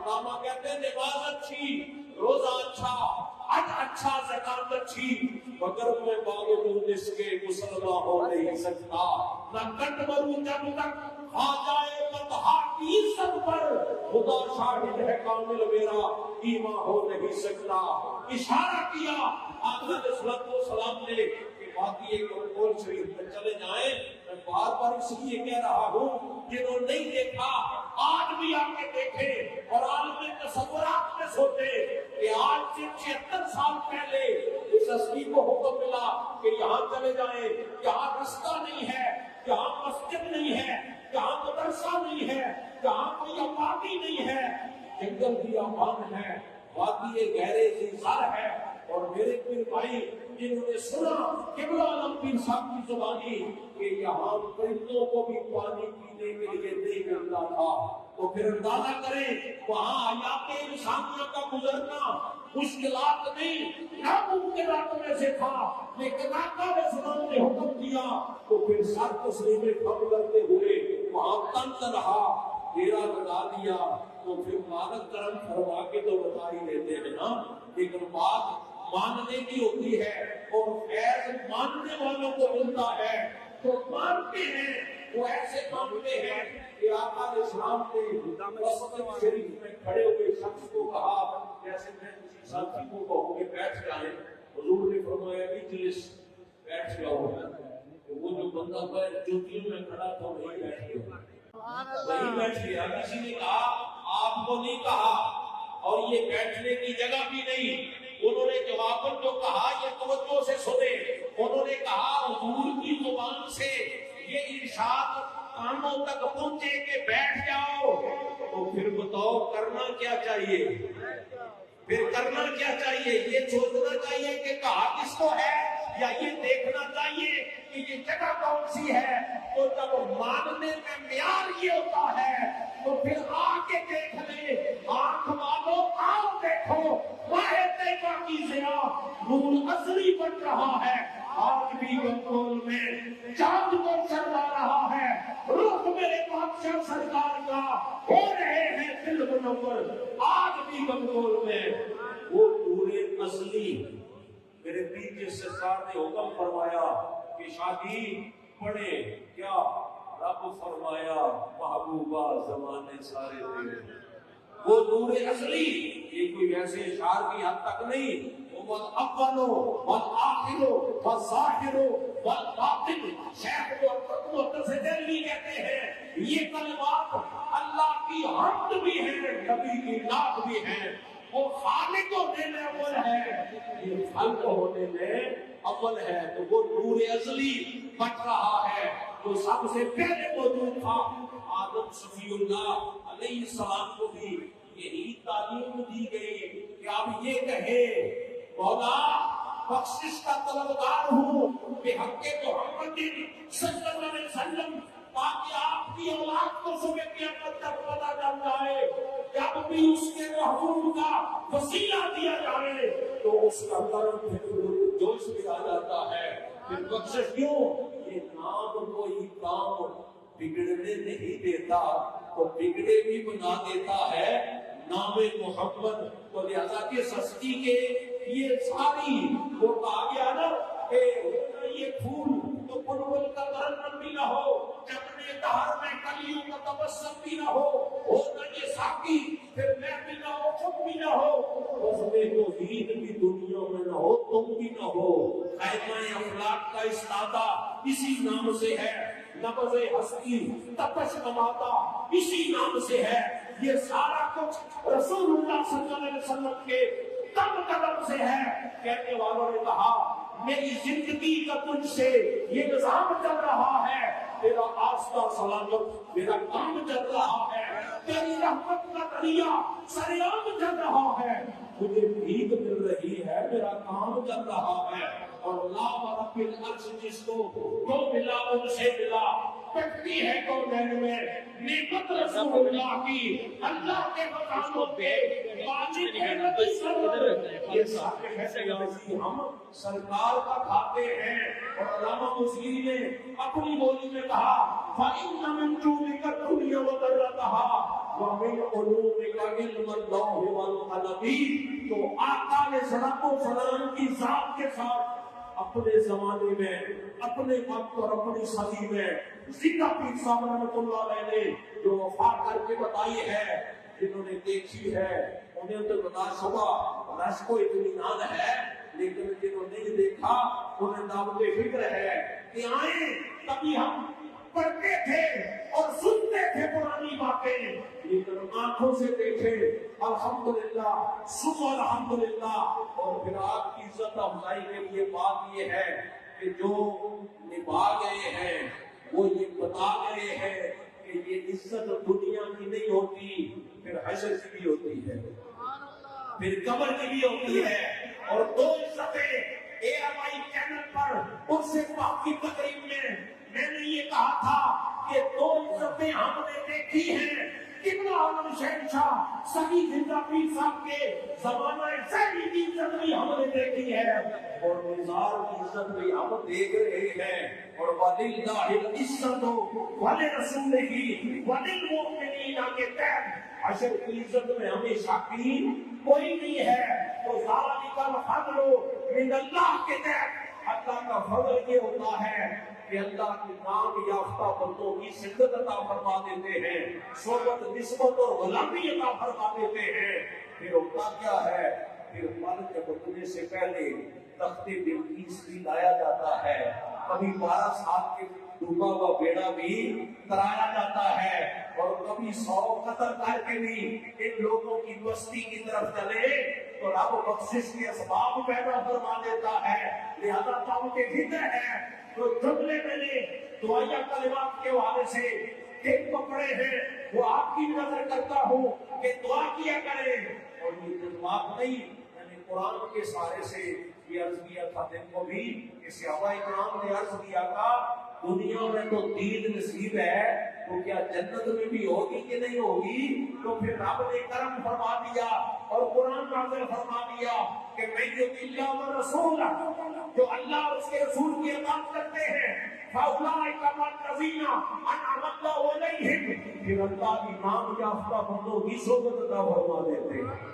علامہ کہتے ہیں نماز اچھی، روزہ اچھا، حج اچھا، زکات اچھی، مگر میں باوجود اس کے مسلمان ہو نہیں سکتا۔ نہ کٹ مروں جب تک آ جائے مدحا کی عزت پر، خدا شاہد ہے کامل میرا ایمان ہو نہیں سکتا۔ اشارہ کیا آقا علیہ الصلوۃ والسلام نے کہ باقی ایک قول شریف میں چلے جائیں۔ میں بار بار اس لیے کہہ رہا ہوں جنہوں نے نہیں دیکھا آج بھی آ کے دیکھیں، اور عالم تصورات میں سوچے کہ آج سے 76 سال پہلے اس ہستی کو حکم ملا کہ یہاں چلے جائیں، یہاں رستہ نہیں ہے، یہاں مسجد نہیں ہے، یہاں مدرسہ نہیں ہے، یہاں کوئی آبادی نہیں ہے، جنگل بھی آباد ہے، وادی گہرے زر ہے۔ اور میرے پیر بھائی جنہوں نے سنا قبلہ عالم پیر صاحب کی زبانی کہ یہاں پرندوں کو بھی پانی پینے کے لیے نہیں ملتا تھا، تو پھر اندازہ کریں وہاں حیات انسانیہ کا گزرنا مشکلات نہیں ناممکنات میں سے تھا، لیکن آقا علیہ السلام نے حکم دیا تو پھر سر تسلیم کھڑ کرتے ہوئے وہاں تنت رہا، ڈیرا لگا دیا۔ تو پھر مالک کرم فرما کے تو بتا ہی دیتے ہیں نا، لیکن بات ماننے کی ہوتی ہے، اور فیض ماننے والوں کو ملتا ہے تو مانتے ہیں، وہ ایسے مانتے ہیں کہ آقا علیہ السلام نے مسجد شریف میں کھڑے ہوئے شخص کو کہا، جیسے میں کسی ساتھی کو کہوں کہ بیٹھ جائیں، حضور نے فرمایا اجلس، بیٹھ جاؤ۔ وہ جو بندہ جوتیوں میں کھڑا تھا وہی بیٹھ گیا، وہی بیٹھ گیا۔ کسی نے کہا آپ کو نہیں کہا، اور یہ بیٹھنے کی جگہ بھی نہیں۔ انہوں نے جواباً جو کہا یہ توجہ سے سنے، انہوں نے کہا حضور کی زبان سے یہ ارشاد کانوں تک پہنچے کہ بیٹھ جاؤ، تو پھر بتاؤ کرنا کیا چاہیے؟ پھر کرنا کیا چاہیے؟ یہ سوچنا چاہیے کہ کہا کس کو ہے، یا یہ دیکھنا چاہیے کہ یہ جگہ کون سی ہے؟ تو جب ماننے میں معیار یہ ہوتا ہے تو پھر آ کے دیکھ لے، آنکھ مانو، آؤ دیکھو، واحد طیبہ کی ضیا نور اصلی بن رہا ہے۔ آج بھی گنگول میں چاند کو چلا رہا ہے، رخ میرے بادشاہ سرکار کا ہو رہے ہیں دل منور۔ آج بھی گنگول میں وہ نور اصلی، میرے پیر سرکار نے حکم فرمایا کہ شادی پڑھے، کیا رب فرمایا محبوبہ زمانے سارے تیرے، وہ نور اصلی۔ یہ کوئی ویسے اشعار کی حد تک نہیں، وہ الاول والآخر والظاہر والباطن، شیخ متصدلی کہتے ہیں یہ کلمات اللہ کی حمد بھی ہے، نبی کی نعت بھی ہے۔ وہ خالق ہونے میں اول ہے، یہ خلق ہونے میں اول ہے، تو وہ نور ازلی بچ رہا ہے جو سب سے پہلے موجود تھا۔ آدم صفی اللہ علیہ السلام کو بھی یہی تعلیم دی گئی کہ آپ یہ کہیں مولا بخشش کا طلبگار ہوں بحق محمد صلی اللہ علیہ وسلم، تاکہ آپ کی اولاد کو صبح قیامت تک پتہ چل جائے، جب بھی اس کے محبوب کا وسیلہ دیا جائے تو اس کا کرم پھر جوش میں آ جاتا ہے۔ پھر بخشش کیوں؟ یہ نام کوئی کام بگڑنے نہیں دیتا، تو بگڑے بھی بنا دیتا ہے نام محمد۔ تو لہذا کہ سستی کے یہ ساری وہ کہا گیا نا کہ یہ پھول تو بلبل کا ترنم بھی نہ ہو، چکنے دہر میں کلیوں کا تبسم بھی نہ ہو نہ یہ ساقی پھر میں بھی نہ ہو، خود بھی نہ ہو، حسن توحید بھی دنیا میں نہ ہو، تم بھی نہ ہو۔ خیمہ افلاک کا استادہ اسی نام سے ہے، نبض ہستی تپش نماتا اسی نام سے ہے۔ یہ سارا کچھ رسول اللہ صلی اللہ علیہ وسلم کے دم قدم سے ہے۔ کہنے والوں نے کہا میری زندگی کا تجھ سے یہ نظام چل رہا ہے، تیرا آستہ سلامت میرا کام چل رہا ہے، تیری رحمت کا دریا سریام چل رہا ہے، مجھے بھیک مل رہی ہے، میرا کام چل رہا ہے۔ اور اللہ رب العرش جس کو جو ملا ان سے ملا، پکتی ہے کونین میں نعمت رسول اللہ کی، اللہ کے مقاموں پہ واجب ہے نبی صلی اللہ علیہ وسلم۔ یہ سارے ایسے ہم سرکار کا کھاتے ہیں۔ اور علامہ مسلم نے اپنی بولی میں کہا فَإِنَّ مِن جُودِكَ الدُّنْيَا وَضَرَّتَهَا وَمِنْ عُلُومِكَ عِلْمَ اللہ والقلم، تو آقا علیہ السلام کی ذات کے ساتھ اپنے زمانے میں، اپنے وقت اور اپنی صدی میں زندہ پیر صاحب رحمۃ اللہ علیہ نے جو وفات کر کے بتائی ہے، جنہوں نے دیکھی ہے انہیں تو بتا شبہ رش کو اطمینان ہے، لیکن جنہوں نے نہیں دیکھا انہیں دعوت فکر ہے کہ آئیں کبھی ہم پڑھتے تھے اور سنتے تھے پرانی باتیں، لیکن آنکھوں سے دیکھے الحمدللہ ثم الحمدللہ۔ اور پھر آپ کی عزت افزائی کے لیے بات یہ ہے کہ جو نبھا گئے ہیں وہ یہ بتا گئے ہیں کہ یہ عزت دنیا کی نہیں ہوتی، پھر حشر کی بھی ہوتی ہے، پھر قبر کی بھی ہوتی ہے۔ اور دو عزتیں AMI چینل پر اس سے باقی تقریب میں نے یہ کہا تھا کہ دو عزتیں ہم نے دیکھی ہیں، قبلہ عالم شہنشاہ سعید زندہ پیر صاحب کے زمانہ سہری کی عزت بھی ہم نے دیکھی ہے، اور نثار کی عزت بھی ہم دیکھ رہے ہیں۔ اور وَلِلَّهِ الْعِزَّةُ وَلِرَسُولِهِ وَلِلْمُؤْمِنِينَ کے تحت حشر کی عزت میں ہمیں شاکی کوئی نہیں ہے۔ تو ذَلِكَ الْفَضْلُ مِنَ اللَّهِ کے تحت اللہ کا فضل یہ ہوتا ہے کہ اللہ کے نام یافتہ بندوں کی صحت عطا فرما دیتے ہیں، صحبت نسبت اور غلامی عطا فرما دیتے ہیں۔ پھر ہوتا کیا ہے، پھر مر کے بدلنے سے پہلے تخت بلقیس بھی لایا جاتا ہے، کبھی 12 سال کے ڈوبا ہوا بیڑا بھی ترایا جاتا ہے، اور کبھی 100 قتل کر کے بھی ان لوگوں کی بستی کی طرف چلے تو رب بخشش کے اسباب پیدا فرما دیتا ہے۔ لہذا دعوت فکر ہے تو جملے میں نے دعائیہ کلمات کے حوالے سے ایک پکڑے ہیں، وہ آپ کی نظر کرتا ہوں کہ دعا کیا کریں۔ اور یہ جذبات نہیں، میں نے قرآن کے سارے سے یہ عرض کیا تھا دن کو بھی کہ صحابہ اکرام نے عرض کیا تھا دنیا میں تو دین نصیب ہے تو کیا جنت میں بھی ہوگی کہ نہیں ہوگی؟ تو پھر رب نے کرم فرما دیا اور قرآن نازل فرما دیا کہ میں یطیع اللہ ورسول، جو اللہ اور اس کے رسول کی اطاعت کرتے ہیں، فَأُولَٰئِکَ مَعَ الَّذِینَ أَنْعَمَ اللَّهُ عَلَیْہِم، پھر اللہ ایمان یافتہ بندوں کی صحبت عطا فرما دیتے ہیں۔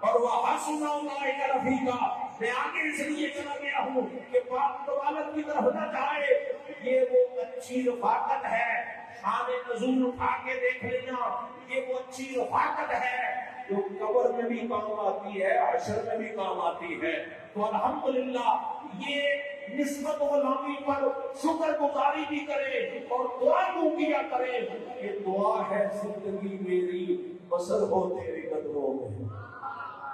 اور وَحَسُنَ أُولَٰئِکَ رَفِیقًا، میں آگے اس لیے چلا گیا ہوں کہ بات طوالت کی طرف نہ جائے، یہ وہ اچھی رفاقت ہے، شان نزول اٹھا کے دیکھ لینا، یہ وہ اچھی رفاقت ہے جو قبر میں بھی کام آتی ہے، حشر میں بھی کام آتی ہے۔ تو الحمدللہ یہ نسبت غلامی پر شکر گزاری بھی کرے اور دعا کیوں کیا کرے کہ دعا ہے زندگی میری بسر ہو تیرے قدموں میں،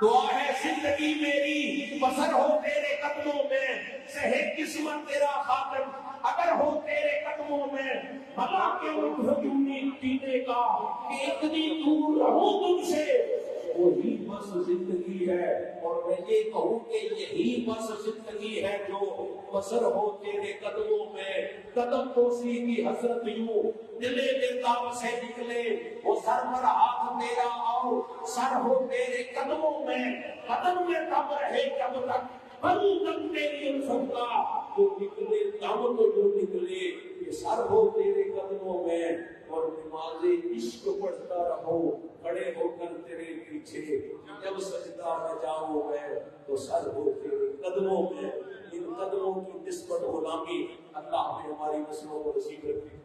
دعا ہے زندگی میری بسر ہو تیرے قدموں میں، سہے قسمت تیرا خاتم اگر ہو تیرے قدموں میں، بھلا کے ہجومی پینے کا کہ اتنی دور رہوں تم سے، وہی بس زندگی ہے۔ اور میں یہ کہوں کہ یہی بس زندگی ہے جو بسر ہو تیرے قدموں میں۔ قدم بوسی کی حسرت یوں دلے دلدار سے نکلے، وہ سر پر ہاتھ تیرا اور سر ہو تیرے قدموں میں، قدم میں دم رہے جب تک بنو دم تیری الفت کا، جو نکلے دم تو جو نکلے یہ سر ہو تیرے قدموں میں۔ اور نماز عشق پڑھتا رہو کھڑے ہو کر تیرے پیچھے، جب سجدہ میں جاؤں میں تو سر ہو تیرے قدموں میں۔ ان قدموں کی نسبت غلامی اللہ نے ہماری نسلوں کو نصیب رکھی۔